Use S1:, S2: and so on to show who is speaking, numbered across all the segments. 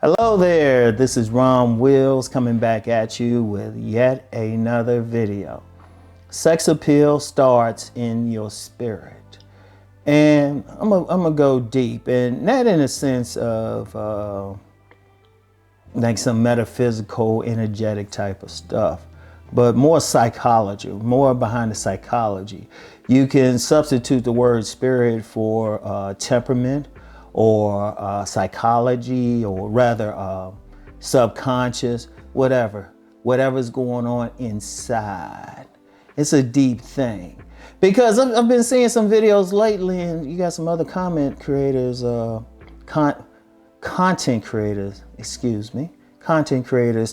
S1: Hello there, this is Rom Wills coming back at you with yet another video. Sex appeal starts in your spirit. And I'm gonna go deep, and not in a sense of like some metaphysical, energetic type of stuff, but more psychology, more behind the psychology. You can substitute the word spirit for temperament, or psychology, or rather subconscious, whatever's going on inside. It's a deep thing, because I've been seeing some videos lately, and you got some other content creators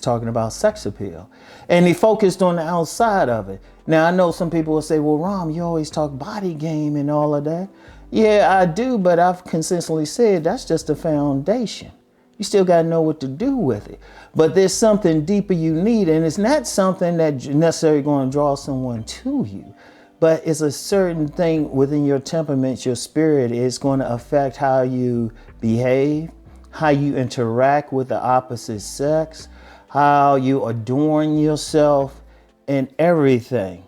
S1: talking about sex appeal, and they focused on the outside of it. Now I know some people will say, well, Rom, you always talk body game and all of that. Yeah, I do, but I've consistently said that's just the foundation. You still got to know what to do with it. But there's something deeper you need, and it's not something that necessarily going to draw someone to you, but it's a certain thing within your temperament, your spirit is going to affect how you behave, how you interact with the opposite sex, how you adorn yourself, and everything.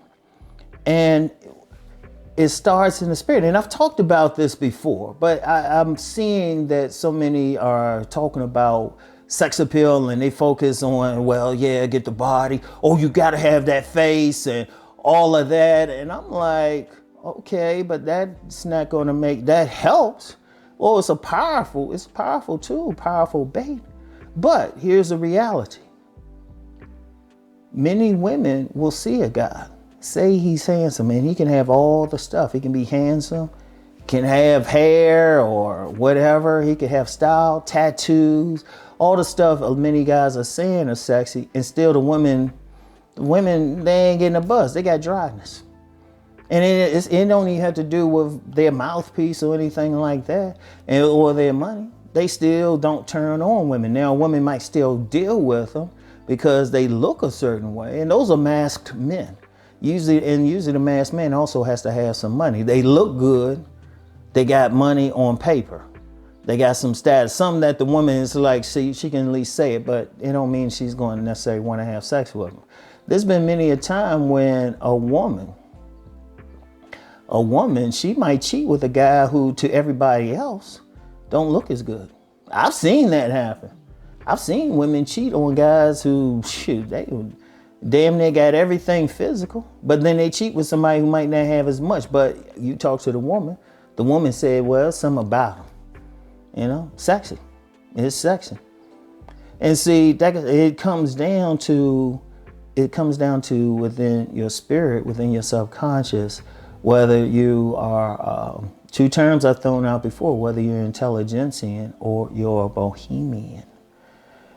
S1: And it starts in the spirit. And I've talked about this before, but I'm seeing that so many are talking about sex appeal, and they focus on, well, yeah, get the body. Oh, you got to have that face and all of that. And I'm like, okay, but that's not going to make that helps. Well, it's a powerful tool, powerful bait. But here's the reality. Many women will see a guy, say he's handsome, and he can have all the stuff. He can be handsome, can have hair or whatever. He could have style, tattoos, all the stuff many guys are saying are sexy, and still the women, they ain't getting a buzz. They got dryness. And it don't even have to do with their mouthpiece or anything like that, or their money. They still don't turn on women. Now, women might still deal with them because they look a certain way, and those are masked men. Usually the masked man also has to have some money. They look good. They got money on paper. They got some status, something that the woman is like, she can at least say it, but it don't mean she's going to necessarily want to have sex with them. There's been many a time when a woman, she might cheat with a guy who to everybody else don't look as good. I've seen that happen. I've seen women cheat on guys who, they damn near got everything physical, but then they cheat with somebody who might not have as much. But you talk to the woman said, well, something about him, sexy. It's sexy. And see, it comes down to within your spirit, within your subconscious, whether you are, two terms I've thrown out before, whether you're intelligentsia or you're a Bohemian.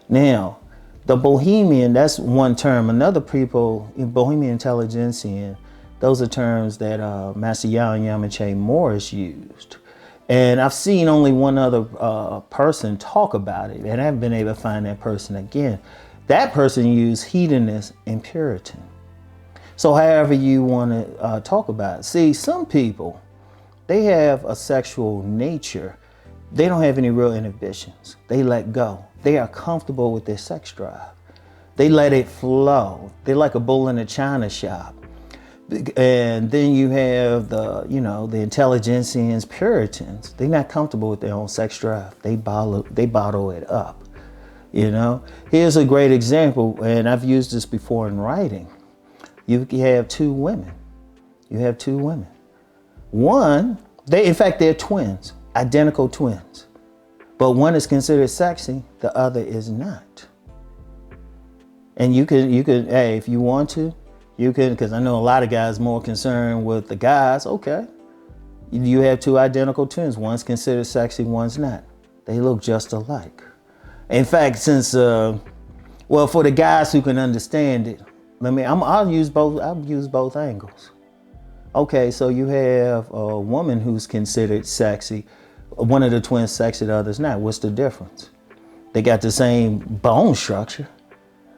S1: Now, the Bohemian, that's one term. Another people, Bohemian intelligentsia, those are terms that Master Yamache Morris used. And I've seen only one other person talk about it, and I haven't been able to find that person again. That person used hedonist and puritan. So however you want to talk about it. See, some people, they have a sexual nature. They don't have any real inhibitions. They let go. They are comfortable with their sex drive. They let it flow. They're like a bull in a china shop. And then you have the intelligentsians, puritans. They're not comfortable with their own sex drive. They bottle it up. Here's a great example, and I've used this before in writing. You have two women. One, they're twins, identical twins. But one is considered sexy, the other is not. And you could, hey, if you want to, you can, because I know a lot of guys more concerned with the guys. Okay, you have two identical twins. One's considered sexy, one's not. They look just alike. In fact, since, for the guys who can understand it, I'll use both angles. Okay, so you have a woman who's considered sexy. One of the twins sexy, the other's not. What's the difference? They got the same bone structure,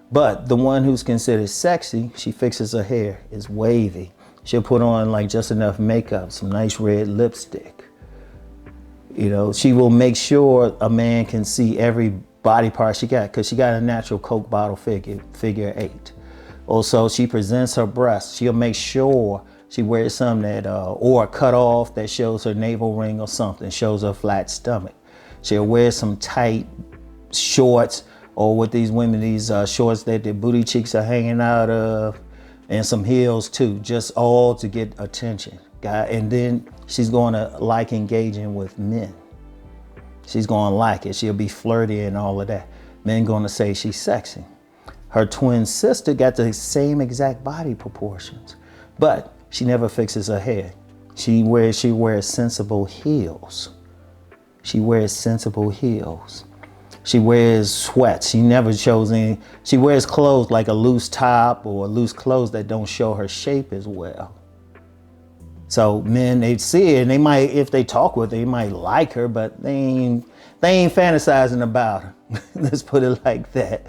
S1: but the one who's considered sexy, she fixes her hair, it's wavy. She'll put on like just enough makeup, some nice red lipstick. She will make sure a man can see every body part she got, because she got a natural Coke bottle figure 8. Also, she presents her breasts. She'll make sure she wears something that, or a cut off that shows her navel ring or something, shows her flat stomach. She'll wear some tight shorts, or with these women, these shorts that their booty cheeks are hanging out of, and some heels too, just all to get attention. And then she's going to like engaging with men. She's going to like it. She'll be flirty and all of that. Men going to say she's sexy. Her twin sister got the same exact body proportions, but she never fixes her hair. She wears sensible heels. She wears sensible heels. She wears sweats. She never shows any. She wears clothes like a loose top or loose clothes that don't show her shape as well. So men, they see it, and they might, if they talk with her, they might like her, but they ain't fantasizing about her. Let's put it like that.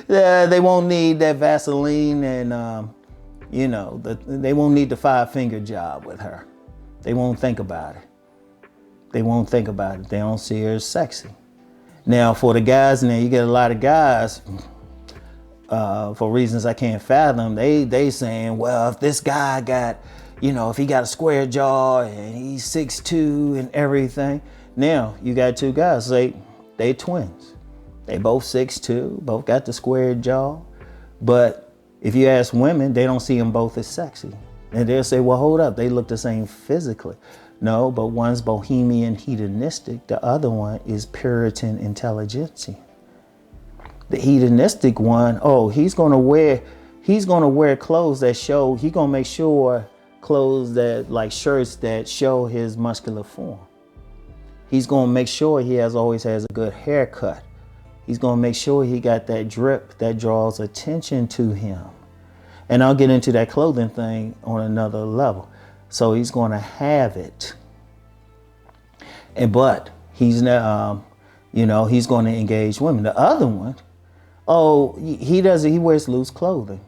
S1: They won't need that Vaseline, and they won't need the 5-finger job with her. They won't think about it. They won't think about it. They don't see her as sexy. Now, for the guys, now you get a lot of guys, for reasons I can't fathom, they saying, well, if this guy got, if he got a square jaw and he's 6'2" and everything. Now, you got two guys, they twins. They both 6'2", both got the square jaw. But if you ask women, they don't see them both as sexy. And they'll say, well, hold up, they look the same physically. No, but one's Bohemian hedonistic, the other one is Puritan intelligentsia. The hedonistic one, he's gonna wear clothes that show, he's gonna make sure clothes that, like shirts that show his muscular form. He's gonna make sure he always has a good haircut. He's gonna make sure he got that drip that draws attention to him. And I'll get into that clothing thing on another level. So he's going to have it, but he's not, he's going to engage women. The other one, he wears loose clothing.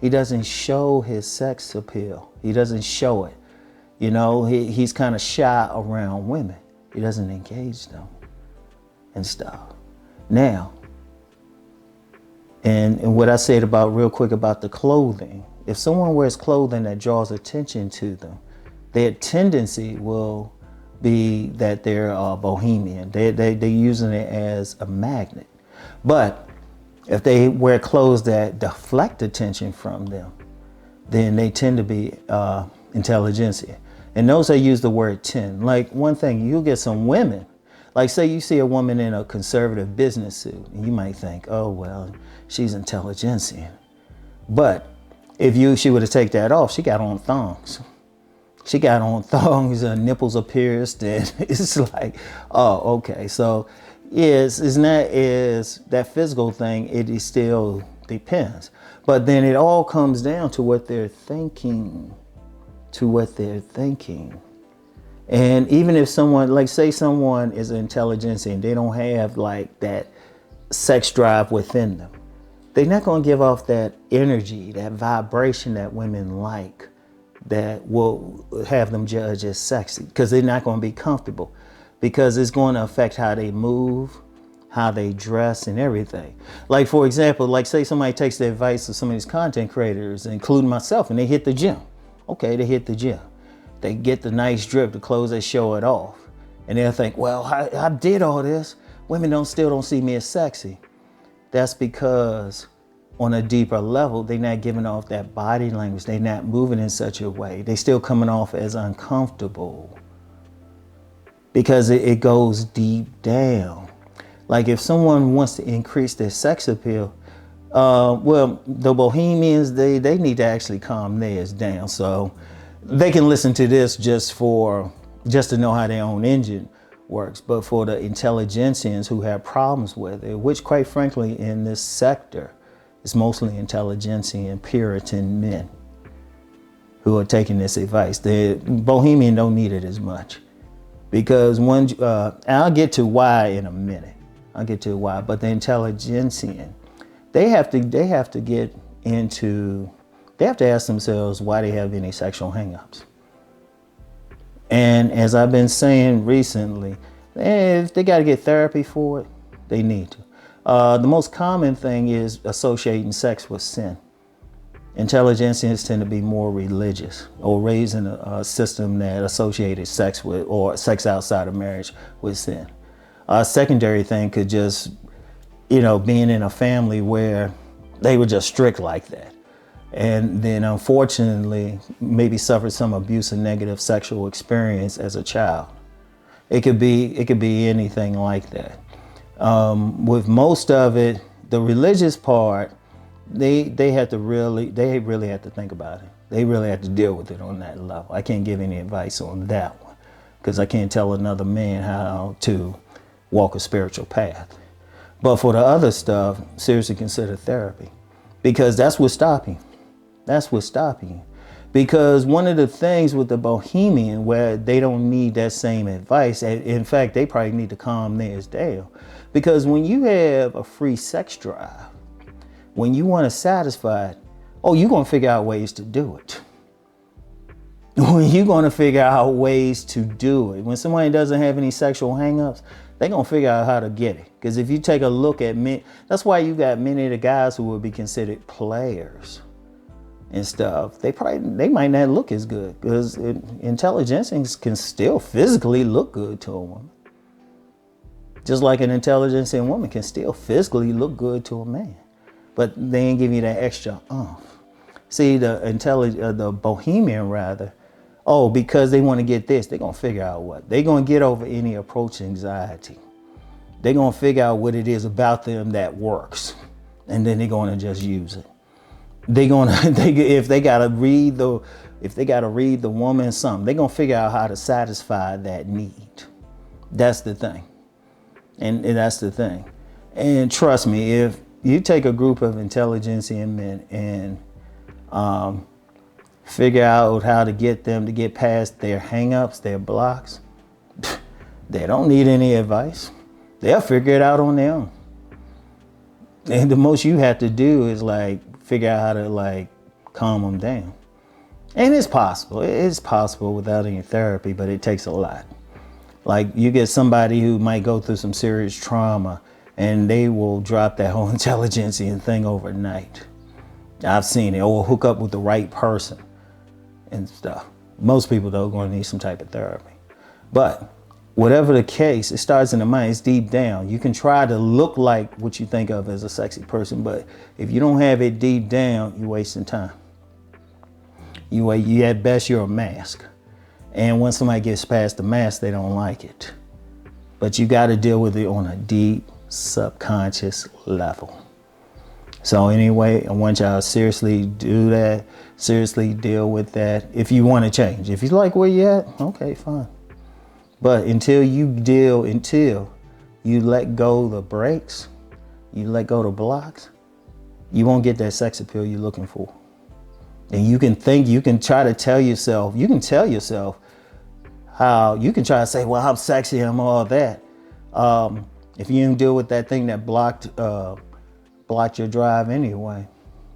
S1: He doesn't show his sex appeal. He doesn't show it. He's kind of shy around women. He doesn't engage them and stuff. Now, and what I said real quick about the clothing, if someone wears clothing that draws attention to them, their tendency will be that they're Bohemian. They're using it as a magnet. But if they wear clothes that deflect attention from them, then they tend to be intelligentsia. And notice I use the word tend. Like, one thing, you'll get some women, like say you see a woman in a conservative business suit, and you might think, oh, well, she's intelligentsia. But if she were to take that off, she got on thongs. She got on thongs, her nipples are pierced, and it's like, oh, okay. So it's not as that physical thing, it still depends. But then it all comes down to what they're thinking, And even if someone, like say someone is intelligentsia and they don't have like that sex drive within them, they're not going to give off that energy, that vibration that women like, that will have them judge as sexy, because they're not going to be comfortable, because it's going to affect how they move, how they dress and everything. Like, for example, like say somebody takes the advice of some of these content creators, including myself, and they hit the gym. Okay, they hit the gym. They get the nice drip, the clothes that show it off. And they'll think, well, I did all this. Women still don't see me as sexy. That's because on a deeper level, they're not giving off that body language. They're not moving in such a way. They're still coming off as uncomfortable, because it goes deep down. Like if someone wants to increase their sex appeal, well, the Bohemians, they need to actually calm theirs down. So they can listen to this just to know how their own engine works. But for the intelligentsians who have problems with it, which quite frankly in this sector is mostly intelligentsia and Puritan men who are taking this advice, the Bohemian don't need it as much, because I'll get to why in a minute. I'll get to why. But the intelligentsia, they have to ask themselves why they have any sexual hangups. And as I've been saying recently, if they got to get therapy for it, they need to. The most common thing is associating sex with sin. Intelligentsians tend to be more religious or raised in a system that associated sex with or sex outside of marriage with sin. A secondary thing could just, being in a family where they were just strict like that. And then unfortunately, maybe suffered some abuse and negative sexual experience as a child. It could be anything like that. With most of it, the religious part, they really have to think about it. They really have to deal with it on that level. I can't give any advice on that one because I can't tell another man how to walk a spiritual path. But for the other stuff, seriously consider therapy because that's what's stopping. That's what's stopping you. Because one of the things with the Bohemian where they don't need that same advice, in fact, they probably need to calm theirs down. Because when you have a free sex drive, when you want to satisfy it, you're going to figure out ways to do it. When you're going to figure out ways to do it. When somebody doesn't have any sexual hangups, they're going to figure out how to get it. Because if you take a look at men, that's why you got many of the guys who would be considered players and stuff. They might not look as good because intelligentsians can still physically look good to a woman. Just like an intelligentsia woman can still physically look good to a man. But they ain't give you that extra See, the Bohemian rather, because they want to get this, they're going to figure out what. They're going to get over any approach anxiety. They're going to figure out what it is about them that works. And then they're going to just use it. If they got to read the woman something, they're going to figure out how to satisfy that need. That's the thing. And that's the thing. And trust me, if you take a group of intelligentsia men and figure out how to get them to get past their hangups, their blocks, they don't need any advice. They'll figure it out on their own. And the most you have to do is figure out how to calm them down. And it's possible. It's possible without any therapy, but it takes a lot. You get somebody who might go through some serious trauma and they will drop that whole intelligentsia thing overnight. I've seen it. Or hook up with the right person and stuff. Most people, though, are going to need some type of therapy. But whatever the case, it starts in the mind. It's deep down. You can try to look like what you think of as a sexy person, but if you don't have it deep down, you're wasting time. You at best, you're a mask. And when somebody gets past the mask, they don't like it. But you got to deal with it on a deep subconscious level. So anyway, I want y'all to seriously do that. Seriously deal with that. If you want to change. If you like where you at, okay, fine. But until you let go the brakes, you let go the blocks, you won't get that sex appeal you're looking for. And you can try to tell yourself, how you can try to say, well, I'm sexy, I'm all that. If you didn't deal with that thing that blocked your drive anyway,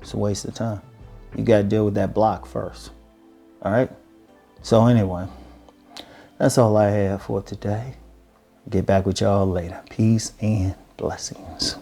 S1: it's a waste of time. You got to deal with that block first. All right? So anyway, that's all I have for today. Get back with y'all later. Peace and blessings.